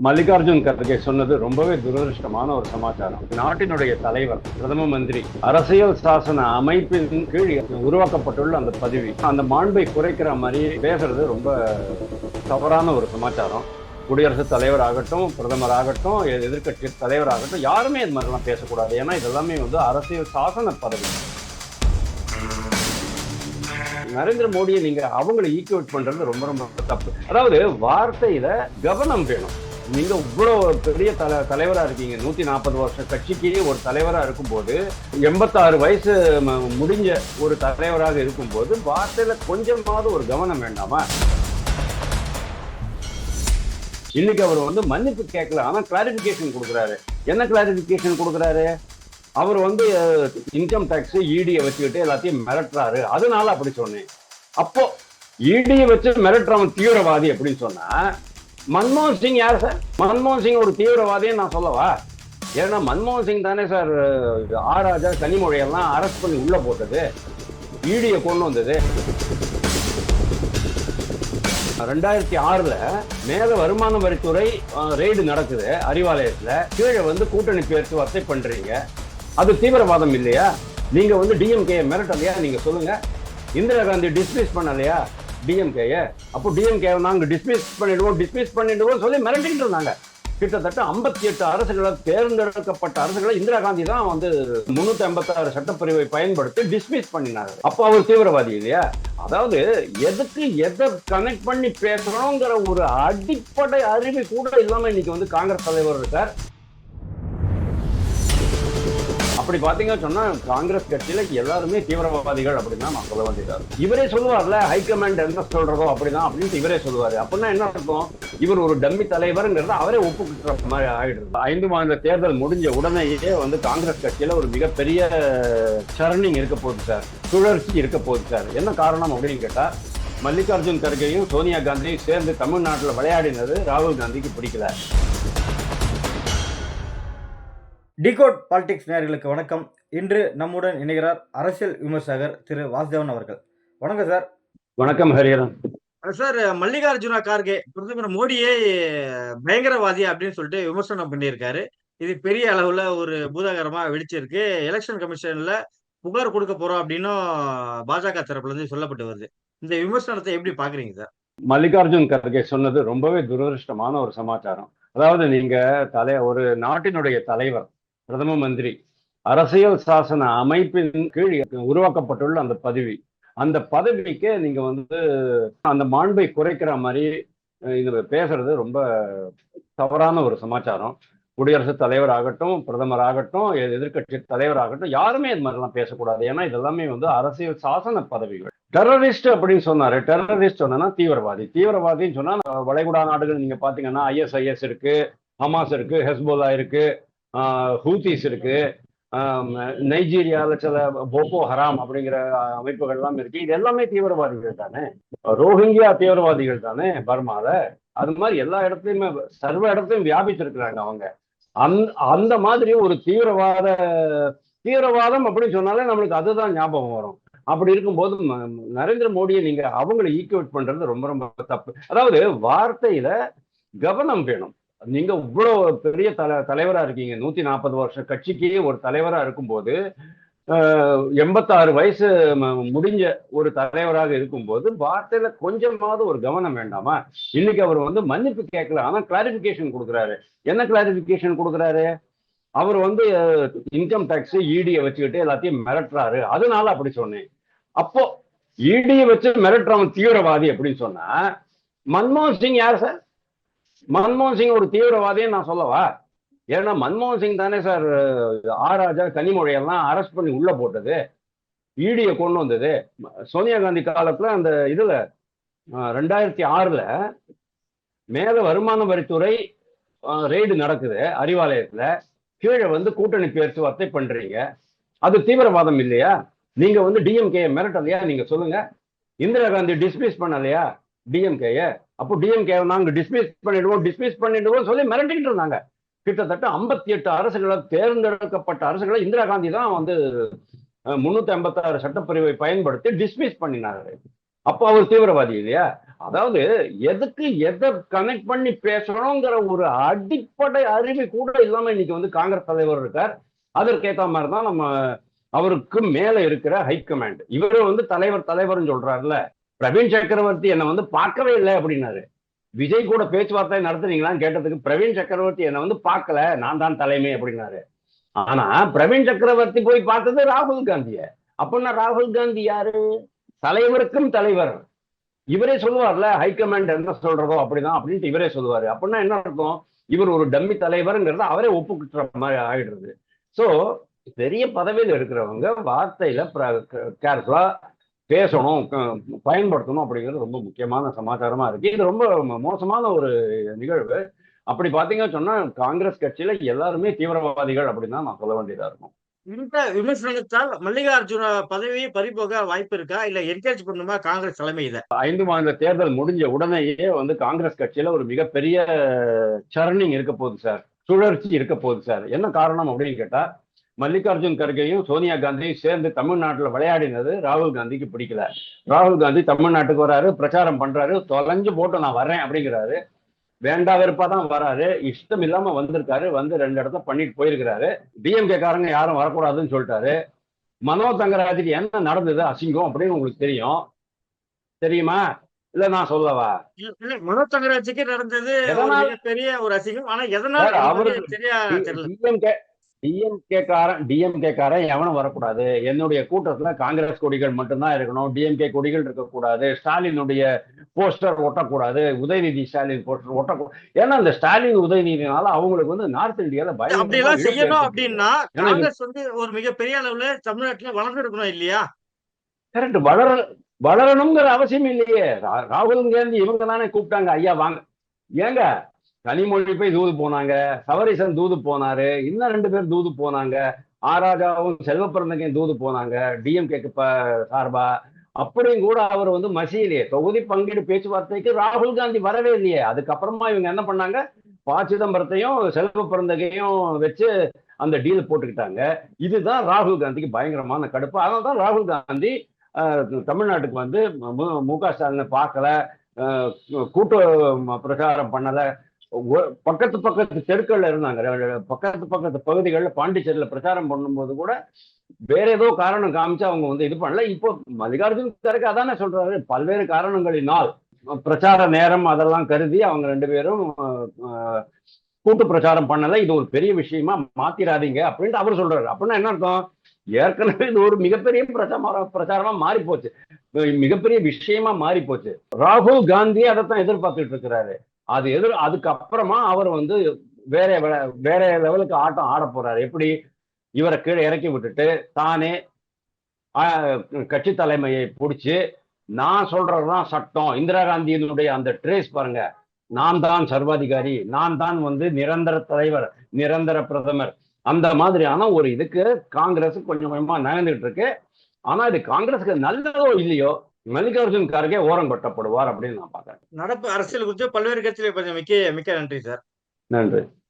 மல்லிகார்ஜுன் கர்கே சொன்னது ரொம்பவே துரதிருஷ்டமான ஒரு சமாச்சாரம். நாட்டினுடைய தலைவர், பிரதம மந்திரி, அரசியல் சாசன அமைப்பின் கீழ் உருவாக்கப்பட்டுள்ள அந்த பதவி, அந்த மாண்பை குறைக்கிற மாதிரி பேசுறது ரொம்ப தவறான ஒரு சமாச்சாரம். குடியரசுத் தலைவர் ஆகட்டும், பிரதமர் ஆகட்டும், எதிர்கட்சி தலைவர் ஆகட்டும், யாருமே இது மாதிரிலாம் பேசக்கூடாது. ஏன்னா இதெல்லாமே அரசியல் சாசன பதவி. நரேந்திர மோடியை நீங்க அவங்களை ஈக்குவேட் பண்றது ரொம்ப ரொம்ப தப்பு. அதாவது வார்த்தையில கவனம் வேணும். நீங்க இவ்வளவு பெரிய தலைவரா இருக்கீங்க, 140 வருஷம் கட்சிக்கு ஒரு தலைவரா இருக்கும்போது, 86 வயசு முடிஞ்ச ஒரு தலைவராக இருக்கும்போது வார்த்தையில கொஞ்சமாவது ஒரு கவனம் வேண்டாமா? இன்னைக்கு அவர் மன்னிப்பு கேட்கல, ஆனா கிளாரிபிகேஷன் கொடுக்குறாரு. என்ன கிளாரிபிகேஷன் கொடுக்குறாரு? அவர் இன்கம் டாக்ஸ் இடியை வச்சுக்கிட்டு எல்லாத்தையும் மிரட்டுறாரு, அதனால அப்படி சொன்னேன். அப்போ இடியை வச்சு மிரட்டுறவன் தீவிரவாதி அப்படின்னு சொன்னா, மன்மோகன் சிங் யார் சார்? மன்மோகன் சிங் ஒரு தீவிரவாதின்னு நான் சொல்லவா? ஏன்னா மன்மோகன் சிங் தானே சார் ஆராஜா கனிமொழியெல்லாம் அரெஸ்ட் பண்ணி உள்ள போட்டது, இடியை கொண்டு வந்தது. 2006 மேல வருமான வரித்துறை ரெய்டு நடக்குது அறிவாலயத்துல. கீழே கூட்டணி பேச்சுவார்த்தை பண்றீங்க, அது தீவிரவாதம் இல்லையா? நீங்க டிஎம்கே மிரட்டலையா? நீங்க சொல்லுங்க. இந்திரா காந்தி டிஸ்மிஸ் பண்ணலையா டிஎம்கே? அப்போ டிஎம்கே நாங்க டிஸ்மிஸ் பண்ணிடுவோம் சொல்லி மிரட்டிட்டு இருந்தாங்க. கிட்டத்தட்ட 58 அரசுகளை, தேர்ந்தெடுக்கப்பட்ட அரசுகளை இந்திரா காந்தி தான் 356 சட்டப்பிரிவை பயன்படுத்தி டிஸ்மிஸ் பண்ணினாங்க. அப்போ அவர் தீவிரவாதி இல்லையா? அதாவது எதுக்கு எதை கனெக்ட் பண்ணி பேசுறோங்கிற ஒரு அடிப்படை அறிவு கூட இல்லாம இன்னைக்கு காங்கிரஸ் தலைவர் இருக்கார். அப்படி பாத்தீங்கன்னு சொன்னா காங்கிரஸ் கட்சியில எல்லாருமே தீவிரவாதிகள் அப்படின்னு தான் நான் சொல்ல வேண்டியது. இவரே சொல்லுவார்ல, ஹைகமாண்ட் என்ன சொல்றதோ அப்படிதான் அப்படின்ட்டு இவரே சொல்லுவாரு. அப்படின்னா என்ன அர்த்தம்? இவர் ஒரு டம்மி தலைவர்ங்கிறத அவரே ஒப்புக்கிற மாதிரி ஆயிடுது. 5 மாநில தேர்தல் முடிஞ்ச உடனேயே காங்கிரஸ் கட்சியில ஒரு மிகப்பெரிய சரணிங் இருக்க போகுது சார், சுழற்சி இருக்க போகுது சார். என்ன காரணம் அப்படின்னு கேட்டா, மல்லிகார்ஜுன் கர்கேயும் சோனியா காந்தியும் சேர்ந்து தமிழ்நாட்டில் விளையாடினது ராகுல் காந்திக்கு பிடிக்கல. டிகோட் பாலிடிக்ஸ் நேயர்களுக்கு வணக்கம். இன்று நம்முடன் இணைகிறார் அரசியல் விமர்சகர் திரு வாசுதேவன் அவர்கள். வணக்கம் சார். வணக்கம் ஹரிஹரன் சார். மல்லிகார்ஜுன கார்கே பிரதமர் மோடியே பயங்கரவாதி அப்படின்னு சொல்லிட்டு விமர்சனம் பண்ணியிருக்காரு. இது பெரிய அளவுல ஒரு பூதாகரமா வெடிச்சிருக்கு. எலெக்ஷன் கமிஷன்ல புகார் கொடுக்க போறோம் அப்படின்னும் பாஜக தரப்புல இருந்து சொல்லப்பட்டு வருது. இந்த விமர்சனத்தை எப்படி பாக்குறீங்க சார்? மல்லிகார்ஜுன் கர்கே சொன்னது ரொம்பவே துரதிருஷ்டமான ஒரு சமாச்சாரம். அதாவது நீங்க ஒரு நாட்டினுடைய தலைவர், பிரதம மந்திரி, அரசியல் சாசன அமைப்பின் கீழ் உருவாக்கப்பட்டுள்ள அந்த பதவி, அந்த பதவிக்கு நீங்க அந்த மாண்பை குறைக்கிற மாதிரி இது பேசுறது ரொம்ப தவறான ஒரு சமாச்சாரம். குடியரசுத் தலைவர் ஆகட்டும், பிரதமர் ஆகட்டும், எதிர்கட்சி தலைவர் ஆகட்டும், யாருமே இது மாதிரிலாம் பேசக்கூடாது. ஏன்னா இதெல்லாமே அரசியல் சாசன பதவிகள். டெரரிஸ்ட் அப்படின்னு சொன்னாரு. டெரரிஸ்ட் சொன்னா தீவிரவாதி. தீவிரவாதின்னு சொன்னா வளைகுடா நாடுகள் நீங்க பாத்தீங்கன்னா ISIS இருக்கு, ஹமாஸ் இருக்கு, ஹெஸ்போலா இருக்கு, ஹூத்திஸ் இருக்கு, நைஜீரியாவில் சில போகோ ஹராம் அப்படிங்கிற அமைப்புகள் எல்லாம் இருக்கு. இது எல்லாமே தீவிரவாதிகள் தானே. ரோஹிங்கியா தீவிரவாதிகள் தானே பர்மால. அது மாதிரி எல்லா இடத்துலயுமே, சர்வ இடத்துலயும் வியாபிச்சிருக்கிறாங்க அவங்க. அந்த மாதிரி ஒரு தீவிரவாதம் அப்படின்னு சொன்னாலே நம்மளுக்கு அதுதான் ஞாபகம் வரும். அப்படி இருக்கும்போது நரேந்திர மோடியை நீங்க அவங்களை ஈக்குவேட் பண்றது ரொம்ப ரொம்ப தப்பு. அதாவது வார்த்தையில கவனம் வேணும். நீங்க இவ்வளவு பெரிய தலைவரா இருக்கீங்க, 140 வருஷம் கட்சிக்கு ஒரு தலைவரா இருக்கும்போது, 86 வயசு முடிஞ்ச ஒரு தலைவராக இருக்கும்போது வார்த்தையில கொஞ்சமாவது ஒரு கவனம் வேண்டாமா? இன்னைக்கு அவர் மன்னிப்பு கேட்கல, ஆனா கிளாரிபிகேஷன் கொடுக்குறாரு. என்ன கிளாரிபிகேஷன் கொடுக்குறாரு? அவர் இன்கம் டாக்ஸ் இடியை வச்சுக்கிட்டு எல்லாத்தையும் மிரட்டுறாரு, அதனால அப்படி சொன்னேன். அப்போ இடியை வச்சு மிரட்டுறவன் தீவிரவாதி அப்படின்னு சொன்னா, மன்மோகன் சிங் யார் சார்? மன்மோகன் சிங் ஒரு தீவிரவாதின்னு நான் சொல்லவா? ஏன்னா மன்மோகன் சிங் தானே சார் ஆராஜா கனிமொழியெல்லாம் அரெஸ்ட் பண்ணி உள்ள போட்டது, இடியை கொண்டு வந்தது. சோனியா காந்தி காலத்துல அந்த இதுல 2006 மேல வருமான வரித்துறை ரெய்டு நடக்குது அறிவாலயத்துல. கீழே கூட்டணி பேச்சுவார்த்தை பண்றீங்க, அது தீவிரவாதம் இல்லையா? நீங்க டிஎம்கே மிரட்டலையா? நீங்க சொல்லுங்க. இந்திரா காந்தி டிஸ்மிஸ் பண்ணலையா டிஎம்கே? அப்போ டிஎம்கே நாங்க டிஸ்மிஸ் பண்ணிடுவோம் சொல்லி மிரட்டிக்கிட்டு இருந்தாங்க. கிட்டத்தட்ட 58 அரசுகளை, தேர்ந்தெடுக்கப்பட்ட அரசுகளை இந்திரா காந்தி தான் 356 சட்டப்பிரிவை பயன்படுத்தி டிஸ்மிஸ் பண்ணினாரு. அப்போ அவர் தீவிரவாதி இல்லையா? அதாவது எதுக்கு எதை கனெக்ட் பண்ணி பேசணுங்கிற ஒரு அடிப்படை அறிவு கூட இல்லாம இன்னைக்கு வந்து காங்கிரஸ் தலைவர் இருக்கார். அதற்கேத்த மாதிரிதான் நம்ம அவருக்கு மேல இருக்கிற ஹைகமாண்ட் இவரு வந்து தலைவர் தலைவர்னு சொல்றாருல. பிரவீன் சக்கரவர்த்தி என்னை வந்து பார்க்கவே இல்லை அப்படின்னாரு. விஜய் கூட பேச்சுவார்த்தை நடத்துறீங்களான்னு கேட்டதுக்கு பிரவீன் சக்கரவர்த்தி என்னை வந்து பார்க்கல, நான் தான் தலைமை அப்படின்னாரு. ஆனா பிரவீன் சக்கரவர்த்தி போய் பார்த்தது ராகுல் காந்திய. அப்படின்னா ராகுல் காந்தி யாரு? தலைவருக்கும் தலைவர். இவரே சொல்லுவார்ல, ஹைகமாண்ட் என்ன சொல்றதோ அப்படிதான் அப்படின்ட்டு இவரே சொல்லுவாரு. அப்படின்னா என்ன அர்த்தம்? இவர் ஒரு டம்மி தலைவருங்கிறத அவரே ஒப்புக்கிட்டுற மாதிரி ஆயிடுறது. சோ பெரிய பதவியில் இருக்கிறவங்க வார்த்தையில கேர்ஃபுல்லா பேசணும், பயன்படுத்தணும் அப்படிங்கிறது ரொம்ப முக்கியமான சமாச்சாரமா இருக்கு. இது ரொம்ப மோசமான ஒரு நிகழ்வு. அப்படி பாத்தீங்கன்னு சொன்னா காங்கிரஸ் கட்சியில எல்லாருமே தீவிரவாதிகள் அப்படின்னு தான் நான் சொல்ல வேண்டியதா இருக்கும். இந்த விமர்சனத்தால் மல்லிகார்ஜுன பதவியை பறிபோக வாய்ப்பு இருக்கா, இல்ல என்கரேஜ் பண்ணுமா காங்கிரஸ் தலைமை இதை? 5 மாநில தேர்தல் முடிஞ்ச உடனேயே வந்து காங்கிரஸ் கட்சியில ஒரு மிகப்பெரிய சரணிங் இருக்க போகுது சார், சுழற்சி இருக்க போகுது சார். என்ன காரணம் அப்படின்னு கேட்டா, மல்லிகார்ஜுன் கர்கேயும் சோனியா காந்தியும் சேர்ந்து தமிழ்நாட்டுல விளையாடினது ராகுல் காந்திக்கு பிடிக்கல. ராகுல் காந்தி தமிழ்நாட்டுக்கு வராரு, பிரச்சாரம் பண்றாரு, தொலைஞ்சு போட்டு நான் வர்றேன் அப்படிங்கிறாரு. வேண்டா வெறுப்பா தான் வராரு, இஷ்டம் இல்லாம வந்திருக்காரு. வந்து 2 இடத்த பண்ணிட்டு போயிருக்கிறாரு. டிஎம்கே காரங்க யாரும் வரக்கூடாதுன்னு சொல்லிட்டாரு. மனோ தங்கராஜுக்கு என்ன நடந்தது அசிங்கம் அப்படின்னு உங்களுக்கு தெரியுமா? இல்ல நான் சொல்லவா? இல்ல, மனோ தங்கராஜுக்கு நடந்தது ஒரு எதனால் மிகப்பெரிய ஒரு அசிங்கம். ஆனா எதனால் அவரு தெரியல. டிஎம்கே காரன் எவனும் வரக்கூடாது, என்னுடைய கூட்டத்துல காங்கிரஸ் கொடிகள் மட்டும்தான் இருக்கணும், டிஎம்கே கொடிகள் இருக்கக்கூடாது, ஸ்டாலினுடைய போஸ்டர் ஒட்டக்கூடாது, உதயநிதி ஸ்டாலின் போஸ்டர் ஒட்டக்கூடாது. ஏன்னா இந்த ஸ்டாலின் உதயநிதினால அவங்களுக்கு வந்து நார்த் இந்தியால அப்படி பயங்கரமா எல்லாம் இழப்பு செய்யணும் ஏற்பட்டு. அப்படின்னா ஏன்னா காங்கிரஸ் வந்து ஒரு மிகப்பெரிய அளவுல தமிழ்நாட்டுல வளர்ந்துருக்கணும் இல்லையா? கரெக்ட், வளரணுங்கிற அவசியம் இல்லையே. ராகுல் காந்தி இவங்க தானே கூப்பிட்டாங்க, ஐயா வாங்க. ஏங்க கனிமொழி போய் தூது போனாங்க, சவரிசன் தூது போனாரு, இன்னும் 2 பேர் தூது போனாங்க, ஆராஜாவும் செல்வ பிறந்தகையும் தூது போனாங்க டிஎம்கேக்கு சார்பா. அப்படியும் கூட அவர் வந்து மசியிலேயே தொகுதி பங்கீடு பேச்சுவார்த்தைக்கு ராகுல் காந்தி வரவே இல்லையே. அதுக்கப்புறமா இவங்க என்ன பண்ணாங்க, ப. சிதம்பரத்தையும் செல்வ பிறந்தகையும் வச்சு அந்த டீல் போட்டுக்கிட்டாங்க. இதுதான் ராகுல் காந்திக்கு பயங்கரமான கடுப்பு. அதனால தான் ராகுல் காந்தி தமிழ்நாட்டுக்கு வந்து மு.க. ஸ்டாலினை பார்க்கல, கூட்டு பிரச்சாரம் பண்ணல. பக்கத்து தெருக்கள்ல இருந்தாங்க, பக்கத்து பகுதிகளில் பாண்டிச்சேரியில பிரச்சாரம் பண்ணும்போது கூட வேற ஏதோ காரணம் காமிச்சு அவங்க வந்து இது பண்ணல. இப்போ மல்லிகார்ஜுன் கர்கே அதானே சொல்றாரு, பல்வேறு காரணங்களினால் பிரச்சார நேரம் அதெல்லாம் கருதி அவங்க 2 பேரும் கூட்டு பிரச்சாரம் பண்ணல, இது ஒரு பெரிய விஷயமா மாத்திராதீங்க அப்படின்ட்டு அவர் சொல்றாரு. அப்படின்னா என்ன அர்த்தம்? ஏற்கனவே இது ஒரு மிகப்பெரிய பிரச்சாரமா மாறி போச்சு, மிகப்பெரிய விஷயமா மாறி போச்சு. ராகுல் காந்தி அதைத்தான் எதிர்பார்த்துட்டு இருக்கிறாரு. அதுக்கப்புறமா அவர் வந்து வேற லெவலுக்கு ஆட்டம் ஆட போறாரு. எப்படி? இவரை கீழே இறக்கி விட்டுட்டு தானே கட்சி தலைமையை பிடிச்சு, நான் சொல்றதுதான் சட்டம். இந்திரா காந்தியினுடைய அந்த ட்ரேஸ் பாருங்க, நான் தான் சர்வாதிகாரி, நான் தான் வந்து நிரந்தர தலைவர், நிரந்தர பிரதமர், அந்த மாதிரியான ஒரு இதுக்கு காங்கிரஸ் கொஞ்சம் கொஞ்சமா நகர்ந்துட்டு இருக்கு. ஆனா இது காங்கிரஸுக்கு நல்லதோ இல்லையோ, மல்லிகார்ஜுன் கார்கே ஓரம் கொட்டப்படுவார் அப்படின்னு நான் பாக்குறேன். நடப்பு அரசியல் குறித்து பல்வேறு கட்சியில மிக்க மிக்க நன்றி சார். நன்றி.